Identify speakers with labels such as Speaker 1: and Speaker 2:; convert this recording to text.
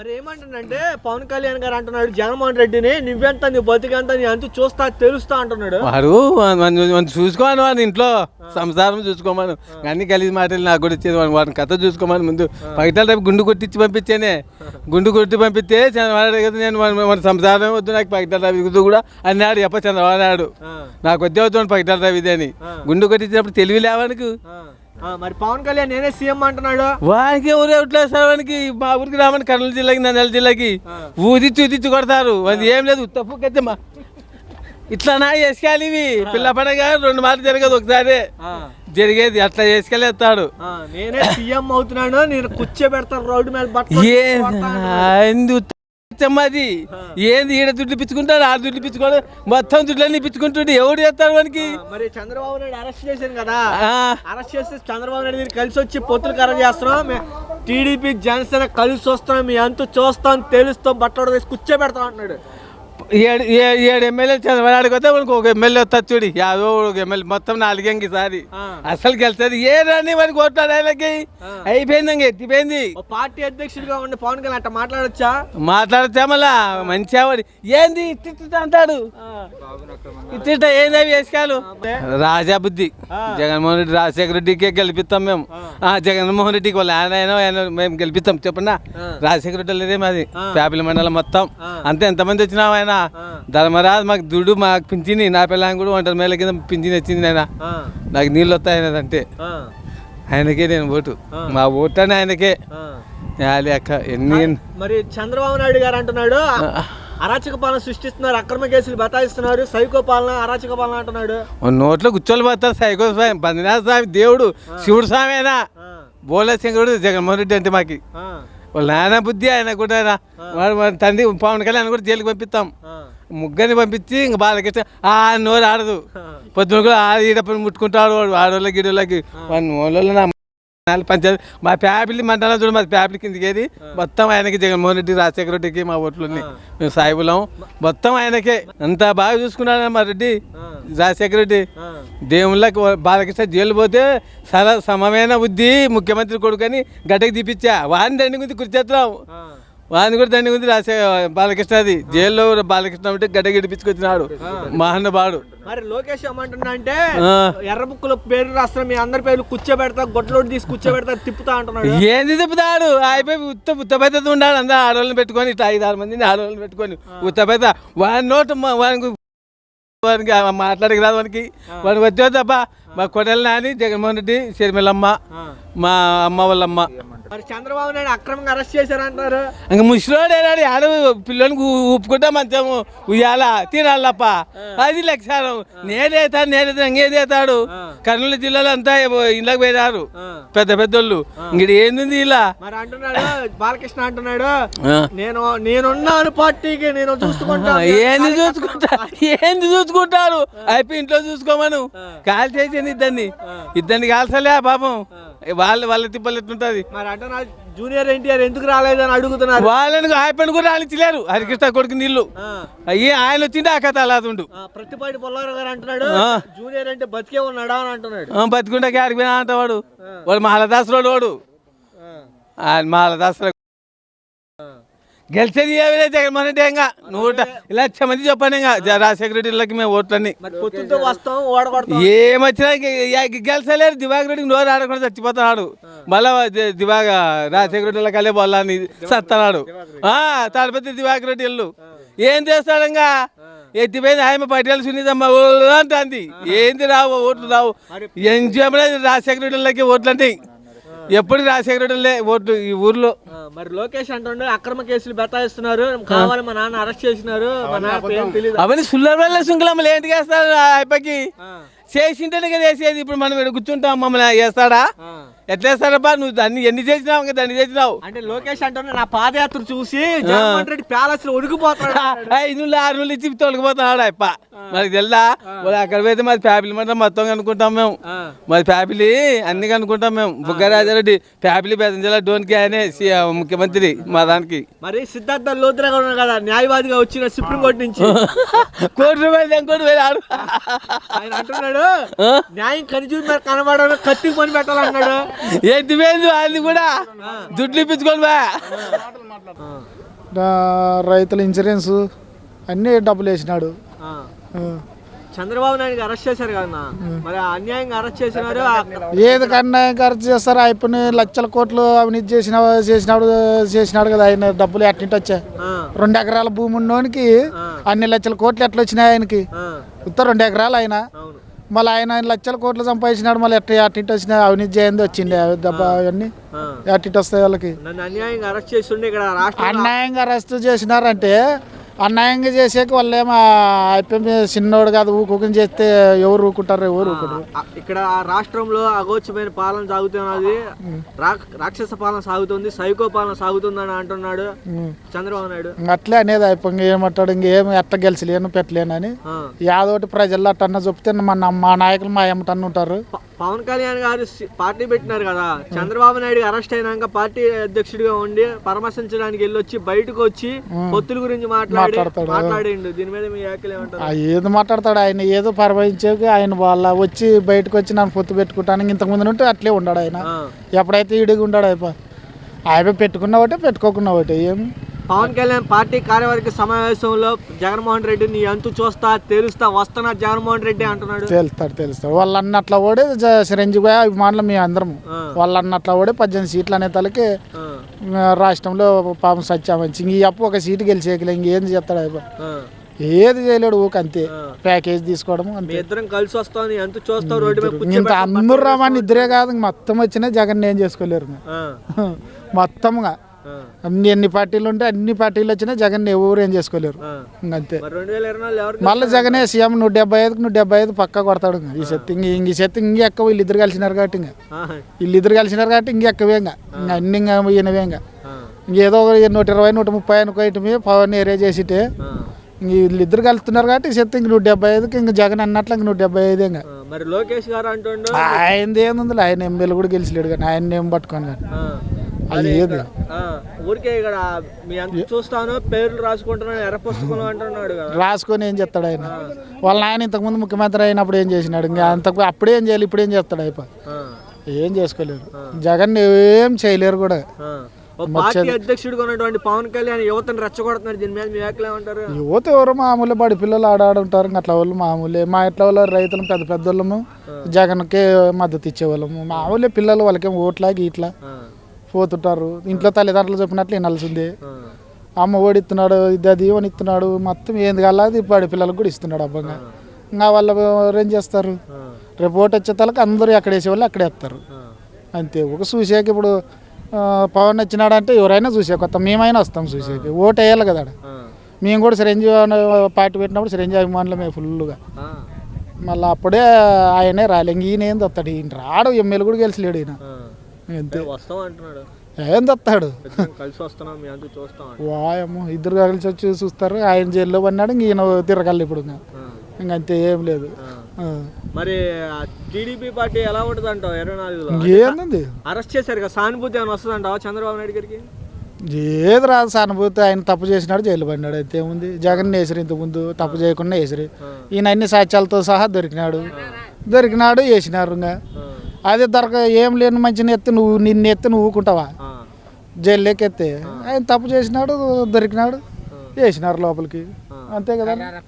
Speaker 1: మరి ఏమంటుండంటే పవన్ కళ్యాణ్ గారు అంటున్నాడు జగన్మోహన్ రెడ్డిని నువ్వెంత నీ బతికెంత నీ అంత చూస్తా తెలుస్తా అంటున్నాడు.
Speaker 2: వాడు చూసుకోమని వాడి ఇంట్లో సంసారం చూసుకోమను అన్ని కలిసి మాటలు నాకు కూడా ఇచ్చేది వాడిని కథ చూసుకోమని ముందు పైటల రేపు గుండు కొట్టించి పంపించానే గుండు కొట్టి పంపిస్తే చంద్రబాబు కదా నేను వాడి సంసారం వద్దు నాకు పైటల రవి కూడా అన్నాడు ఎప్ప చంద్రబాబు నాయుడు నాకు వద్దే అవుతుంది పైటల రవి ఇది అని గుండు కొట్టించినప్పుడు తెలివి లేవానికి.
Speaker 1: మరి పవన్ కళ్యాణ్ నేనే సీఎం అంటున్నాడు.
Speaker 2: వానికి ఎవరు ఎట్లేదు సార్ వానికి మా ఊరికి రామని కర్నూలు జిల్లాకి నంద్యాల జిల్లాకి ఊదిచ్చి కొడతారు. అది ఏం లేదు తప్పు కచ్చమ్మా ఇట్లా నా వేసుకోవాలి ఇవి పిల్ల పండగ 2 మార్లు జరగదు ఒకసారి జరిగేది అట్లా వేసుకెళ్ళేస్తాడు.
Speaker 1: నేనే సీఎం అవుతున్నాను నేను కూర్చోబెడతాను రోడ్డు మీద
Speaker 2: అది ఏంది ఈడ దుడ్లు పిచ్చుకుంటాడు ఆ దుడ్లు పిచ్చుకోడు మొత్తం దుడ్లన్నీ పిచ్చుకుంటుండే ఎవడు చేస్తాడు వానికి.
Speaker 1: మరి చంద్రబాబు నాయుడు అరెస్ట్ చేశాను కదా అరెస్ట్ చేస్తే చంద్రబాబు నాయుడు మీరు కలిసి వచ్చి పొత్తులు ఖరారు చేస్తున్నాం టీడీపీ జనసేన కలిసి వస్తున్నాం మీ అంత చూస్తాం తెలుస్తాం బట్టలు వేసి కూర్చోబెడతాం అంటున్నాడు.
Speaker 2: 7 ఎమ్మెల్యేలు చంద్రబాబు పోతే మనకు ఒక ఎమ్మెల్యే వస్తుంది చూడి యాదో ఒక ఎమ్మెల్యే మొత్తం 4 ఈసారి అసలు గెలుస్తుంది ఏ రాని వారికి ఓట్లాడు ఆయనకి అయిపోయింది ఎత్తిపోయింది.
Speaker 1: పార్టీ అధ్యక్షుడిగా ఉండి పవన్ కళ్యాణ్ అట్లా
Speaker 2: మాట్లాడొచ్చా మళ్ళా మంచిగా ఏంది ఇట్ట అంటాడు ఇట్ట ఏంది అవి వేసుకాలు రాజా బుద్ధి జగన్మోహన్ రెడ్డి రాజశేఖర రెడ్డికే గెలిపిస్తాం మేము జగన్మోహన్ రెడ్డికి వాళ్ళు ఆయన మేము గెలిపిస్తాం చెప్పండి రాజశేఖర రెడ్డి లేదే మాది పేపల మండలం మొత్తం అంతే ఎంతమంది వచ్చినావు ఆయన ధర్మరాజు మాకు దుడ్డు మాకు పింఛని నా పిల్లని కూడా 1 మేల కింద పింఛని వచ్చింది ఆయన నాకు నీళ్ళు వస్తాయి అంటే ఆయనకే నేను ఓటు మా ఓటు అని ఆయనకే అక్క ఎన్ని.
Speaker 1: మరి చంద్రబాబు నాయుడు గారు అంటున్నాడు అరాచక పాలన సృష్టిస్తున్నారు అక్రమ కేసులు బతాయిస్తున్నారు సైకో పాలన అరాచక పాలన అంటున్నాడు.
Speaker 2: నోట్లో గుచ్చోలు పోతారు సైకో స్వామి బందినాథ స్వామి దేవుడు శివుడు స్వామి అయినా బోలా శంకరుడు జగన్మోహన్ రెడ్డి అంటే మాకి వాళ్ళ నాయన బుద్ధి ఆయన కూడా తండ్రి పవన్ కళ్యాణ్ కూడా జైలుకి పంపిస్తాం ముగ్గురిని పంపించి ఇంకా బాలకృష్ణ నోరు ఆడదు పొద్దున కూడా ఈడప్పుడు ముట్టుకుంటాడు వాడు ఆడోళ్ళకి గిడోళ్ళకి వాళ్ళ పంచాయతీ మా ఫ్యామిలీ మండలం చూడు మా ఫ్యామిలీ కిందకేది మొత్తం ఆయనకి జగన్మోహన్ రెడ్డి రాజశేఖర రెడ్డికి మా ఓట్లుని మేము సాయిబులం మొత్తం ఆయనకే అంత బాగా చూసుకున్నాడు మా రెడ్డి రాజశేఖర రెడ్డి దేవుళ్ళకి బాలకృష్ణ జైలు పోతే సమమైన బుద్ధి ముఖ్యమంత్రి కొడుకని గడ్డకి తీపిచ్చా వాడిని దండి గురించి కూర్చేస్తున్నాం వాడిని కూడా దండి గురించి బాలకృష్ణది జైల్లో బాలకృష్ణ ఉంటే గడ్డ గిడిపించుకొచ్చినాడు మహానుభావుడు.
Speaker 1: మరి లోకేష్ ఏమంటున్నా అంటే ఎర్ర బుక్కుల పేరు రాష్ట్రం మీ అందరి పేర్లు కూర్చోబెడతా గొడ్లోడు తీసి కూర్చోబెడతా తిప్పుతా అంటున్నాడు.
Speaker 2: ఏంది తిప్పుతాడు అయిపోయి ఉత్తపేత ఉండాలి అందరూ ఆడవాళ్ళని పెట్టుకొని ఇట్లా 5-6 మందిని ఆడవాళ్ళని పెట్టుకొని ఉత్తపేత వాడి నోటు వానికి మాట్లాడికి రాదు వానికి వాడికి వచ్చే తప్ప మా కొడల నాని జగన్మోహన్ రెడ్డి షర్మిలమ్మ మా అమ్మ వాళ్ళమ్మ.
Speaker 1: మరి చంద్రబాబు నాయుడు అక్రమంగా అరెస్ట్ చేశారంటారు.
Speaker 2: ఇంకా ముసలోడు ఏనాడు ఆడ పిల్లలకి ఊపుకుంటా మంచం ఉయ్యాల తినాలప్ప అది లక్ష్యం నేనేతాడు ఇంకేదేతాడు కర్నూలు జిల్లాలో అంతా ఇళ్ళకి పోయినారు పెద్ద పెద్దోళ్ళు ఇంకటి ఏంది ఇలా.
Speaker 1: మరి అంటున్నాడు బాలకృష్ణ అంటున్నాడు నేనున్నాను పార్టీకి నేను చూసుకుంటా
Speaker 2: ఏంది చూసుకుంటారు అయిపోయి ఇంట్లో చూసుకోమను కాల్ చేసేది ఇద్దరిని కాల్సలే పాపం వాళ్ళ తిప్పలు ఎట్లుంటది.
Speaker 1: మరి అంటే జూనియర్ ఎన్టీఆర్ ఎందుకు రాలేదని అడుగుతున్నారు.
Speaker 2: వాళ్ళని ఆయన కూడా రానిచ్చలేరు హరికృష్ణ కొడుకు నీళ్ళు అయ్యి ఆయన వచ్చిండే ఆ కథ అలా ఉండు.
Speaker 1: ప్రతిపాటి పొల్లారావు గారు అంటున్నాడు జూనియర్ అంటే బతికే ఉన్నాడా అని అంటున్నాడు.
Speaker 2: బతికుంటే ఆడికి పోయినా అంటవాడు వాడు మాలదాసుడు వాడు మాలదాసు గెలిచేది ఏమైనా జగన్మోహన్ రెడ్డి ఇంకా 1,00,000 మంది చెప్పాను ఇంకా రాజశేఖర రెడ్డికి మేము ఓట్లని ఏమొచ్చినా గెలిచలేరు. దివాకర్ రెడ్డికి నోరు ఆడకుండా చచ్చిపోతున్నాడు మళ్ళా దివాగ రాజశేఖర రెడ్డి కలే బొల్లాన్ని సత్తనాడు తాడిపత్రి దివాకర్ రెడ్డి ఇల్లు ఏం చేస్తాడు ఇంకా ఎత్తిపోయింది ఆయన పట్టేలు సునీతమ్మ అంటుంది ఏంది రావు ఓట్లు రావు ఏం చెప్పలేదు రాజశేఖర రెడ్డికి ఓట్లు అంటే ఎప్పుడు రాజశేఖర రెడ్డి ఓట్లు ఈ ఊర్లో.
Speaker 1: మరి లోకేష్ అంటుండే అక్రమ కేసులు బతాయిస్తున్నారు కావాలి మా నాన్న అరెస్ట్ చేసినారు
Speaker 2: అవన్నీ సుల్లల శృంఖలమ్మలు ఏంటి చేస్తారు అయిపోయి చేసింటేనే కదా వేసేది. ఇప్పుడు మనం ఇక్కడ కూర్చుంటాం మమ్మల్ని వేస్తాడా ఎట్లా వేస్తాడబ్బా నువ్వు దాన్ని ఎన్ని చేసినావు ఇంకా దాన్ని చేసినావు
Speaker 1: అంటే లోకేష్ అంటున్నా నా పాదయాత్ర చూసి జగన్మోహన్ రెడ్డి ప్యాలెస్ లో ఉడికిపోతాడు
Speaker 2: 5 నుండి 6 నుండి ఇచ్చి తొలగిపోతున్నాడు అప్ప మనకి తెలుదా అక్కడ పోతే మాది ఫ్యామిలీ మాత్రం మొత్తం కనుక్కుంటాం మేము మాది ఫ్యామిలీ అన్ని కనుక్కుంటాం మేము బుగ్గరాజారెడ్డి ఫ్యామిలీ బెదంజల డోన్కి ఆయనే ముఖ్యమంత్రి మా దానికి.
Speaker 1: మరి సిద్ధార్థ లోత్రా ఉన్నారు కదా న్యాయవాదిగా వచ్చిన సుప్రీంకోర్టు నుంచి
Speaker 2: ₹1 కోటి ఇంకోటి వేలాడు
Speaker 1: ఆయన అంటున్నాడు అన్నాడు న్యాయం కనిచూపు మీద కనబడాలి కత్తికి పని పెట్టాలన్నాడు.
Speaker 2: ఎత్తిపోయింది అది కూడా దుడ్లు ఇప్పించుకోవాలి బా.
Speaker 3: రైతుల ఇన్సూరెన్స్ అన్నీ డబ్బులు వేసినాడు.
Speaker 1: చంద్రబాబు నాయుడు అరెస్ట్ చేశారు కదా, మరి అన్యాయంగా అరెస్ట్ చేసినారు.
Speaker 3: ఏది అన్యాయంగా అరెస్ట్ చేస్తారు? అయిపోయి లక్షల కోట్లు అవినీతి చేసినాడు కదా ఆయన. డబ్బులు ఎట్టింటి వచ్చాయి? 2 ఎకరాల భూమి ఉన్నోనికి అన్ని లక్షల కోట్లు ఎట్లా వచ్చినాయి ఆయనకి? ఉత్త 2 ఎకరాలు ఆయన. మళ్ళీ ఆయన లక్షల కోట్లు సంపాదించినాడు. మళ్ళీ అట్టింటి వచ్చినాయి? అవినీతి చేయండి వచ్చింది దెబ్బ. అవన్నీ అట్టింటి వస్తాయి వాళ్ళకి.
Speaker 1: అన్యాయంగా అరెస్ట్ చేస్తుండే ఇక్కడ
Speaker 3: అన్యాయంగా అరెస్ట్ చేసినారంటే అన్యాయంగా చేసేకి వాళ్ళు ఏమో అయిపోయి చిన్నోడు కాదు ఊకుని చేస్తే ఎవరు ఊకుంటారు? ఎవరు ఊకుంటారు?
Speaker 1: ఇక్కడ రాష్ట్రంలో అగోచమైన పాలన సాగుతున్నది, రాక్షస పాలన సాగుతుంది, సైకో పాలన సాగుతుందని అంటున్నాడు చంద్రబాబు నాయుడు.
Speaker 3: అట్లే అనేది అయిపోయి ఏమంటాడు, ఇంకేం ఎట్లా గెలిచలేను పెట్టలేనని యాదోటి ప్రజల్లో అట్టన్నా చెప్తే మా నాయకులు మా ఏమిటన్న ఉంటారు.
Speaker 1: పవన్ కళ్యాణ్ గారు పార్టీ పెట్టినారు కదా, చంద్రబాబు నాయుడు అరెస్ట్ అయినాక పార్టీ అధ్యక్షుడిగా ఉండి పరామర్శించడానికి వెళ్ళొచ్చి బయటకు వచ్చి పొత్తుల గురించి మాట్లాడిండు. దీని మీద మీ వ్యాఖ్యలు ఏమంటారు?
Speaker 3: ఏదో మాట్లాడతాడు ఆయన, ఏదో పరామర్శించేకి ఆయన వాళ్ళ వచ్చి బయటకు వచ్చి నన్ను పొత్తు పెట్టుకుంటానికి ఇంతకుముందు ఉంటే అట్లే ఉన్నాడు ఆయన. ఎప్పుడైతే ఇడిగి ఉన్నాడు ఆయన పెట్టుకున్న ఒకటే పెట్టుకోకున్న ఒకటే. ఏమి
Speaker 1: పవన్ కళ్యాణ్ పార్టీ కార్యవర్గ సమావేశంలో జగన్మోహన్ రెడ్డి నీ అంతు చూస్తా తెలుస్తా వస్తున్నా జగన్మోహన్ రెడ్డి అంటున్నాడు.
Speaker 3: తెలుస్తాడు వాళ్ళు అన్నట్లా ఓడే చిరంజీవి అభిమానులు మేము అందరం వాళ్ళు అన్నట్లా ఓడే 18 సీట్లు అనే తలకి రాష్ట్రంలో పాపం సత్యామంచి ఇంక అప్పు ఒక సీటు గెలిచేయలే. ఇంకేం చేస్తాడు? ఏది చేయలేడు. ఊక అంతే ప్యాకేజ్ తీసుకోవడం అంతే.
Speaker 1: ఇద్దరం కలిసి వస్తాం అంత చూస్తాం రోడ్డు మీద.
Speaker 3: ఇంత అందరూ రామని ఇద్దరే కాదు మొత్తం వచ్చినా జగన్ ఏం చేసుకోలేరు మొత్తంగా. ఎన్ని పార్టీలు ఉంటే అన్ని పార్టీలు వచ్చినా జగన్ ఎవరు ఏం చేసుకోలేరు అంతే. మళ్ళీ జగనే సీఎం 175కి 175 పక్కా కొడతాడు. ఈ శక్తి ఇంక ఎక్కువ వీళ్ళిద్దరు కలిసినారు కాబట్టి ఇంక ఎక్కువే ఇంకా అన్ని ఈయనవే ఇంకేదో 120 130 అనుకోవటమే పవన్ ఏరియా చేసిటే ఇంక వీళ్ళిద్దరు కలుస్తున్నారు కాబట్టి శక్తి ఇంక 175కి ఇంక జగన్ అన్నట్లు ఇంక 175 ఇంకా.
Speaker 1: మరి లోకేష్ గారు అంటుండు
Speaker 3: ఆయనది ఏముంది, ఆయన ఎమ్మెల్యే కూడా గెలిచలేడు కానీ ఆయన ఏం పట్టుకొని కానీ అది ఏది
Speaker 1: ఊరికే ఇక్కడ మీ అంత చూస్తాను పేర్లు రాసుకుంటున్నాను ఎర్ర పుస్తకం అంటున్నాడు.
Speaker 3: రాసుకొని ఏం చేస్తాడు ఆయన? వాళ్ళ ఆయన ఇంతకుముందు ముఖ్యమంత్రి అయినప్పుడు ఏం చేసినాడు? ఇంకా అంతకు అప్పుడే ఏం చేయాలి, ఇప్పుడు ఏం చేస్తాడు? ఏం చేసుకోలేరు. జగన్ ఏం చేయలేరు కూడా.
Speaker 1: పార్టీ అధ్యక్షుడిగా ఉన్నటువంటి పవన్ కళ్యాణ్ యువతను రెచ్చగొడుతున్నారు. దీని మీద మీ వ్యాఖ్యలు ఏమంటారు?
Speaker 3: యువత ఎవరు మామూలే బడి పిల్లలు ఆడుంటారు. అట్లా వాళ్ళు మామూలే. మా ఇంట్లో వాళ్ళు రైతులు పెద్ద వాళ్ళము జగన్కే మద్దతు ఇచ్చేవాళ్ళము. మామూలే పిల్లలు వాళ్ళకేం ఓట్లాగి ఇట్లా పోతుంటారు. ఇంట్లో తల్లిదండ్రులు చెప్పినట్లు వినాల్సిందే. అమ్మ ఓడి ఇస్తున్నాడు, ఇది అని ఇస్తున్నాడు, మొత్తం ఏంది కాదు అది బడి పిల్లలకు కూడా ఇస్తున్నాడు అబ్బంగా. ఇంకా వాళ్ళు ఏం చేస్తారు? రేపు ఓటు వచ్చే తలకు అందరూ ఎక్కడ వేసేవాళ్ళు అక్కడే వేస్తారు అంతే. ఒక చూసాక ఇప్పుడు పవన్ వచ్చినాడంటే ఎవరైనా చూసే కొత్త మేమైనా వస్తాం చూసేకి. ఓటు వేయాలి కదా. మేము కూడా చిరంజీవి పార్టీ పెట్టినప్పుడు చిరంజీవి అభిమానులు మేము ఫుల్గా. మళ్ళీ అప్పుడే ఆయనే రాలే. ఈయన ఏం తస్తాడు? ఈయన రాడు. ఎమ్మెల్యే కూడా గెలిచలేడు ఈయన అంతే. ఏం తస్తాడు? వాయమ్మో ఇద్దరు కలిసి వచ్చి చూస్తారు. ఆయన జైల్లో పడినాడు. ఈయన తిరగాలి ఇప్పుడు ఇంకంతే. ఏం లేదు.
Speaker 1: మరి టీడీపీ పార్టీ ఎలా ఉంటుంది అంటావు? 24లో
Speaker 3: ఏంది
Speaker 1: అరెస్ట్ చేశారు కదా, సానుభూతి ఏమైనా వస్తుంది అంటావా చంద్రబాబు నాయుడు గారికి?
Speaker 3: ఏది రాదు సానుభూతి. ఆయన తప్పు చేసినాడు, జైలు పడినాడు. అయితే ఏముంది? జగన్ వేసిరు ఇంతకుముందు తప్పు చేయకుండా వేసిరు. ఈయన అన్ని సాక్ష్యాలతో సహా దొరికినాడు వేసినారు. ఇంకా అదే ఏం లేని మంచిని ఎత్తి నిన్ను ఎత్తి నువ్వు ఊకుంటావా? జైల్లోకి ఎత్తే ఆయన తప్పు చేసినాడు, దొరికినాడు, వేసినారు లోపలికి అంతే కదా.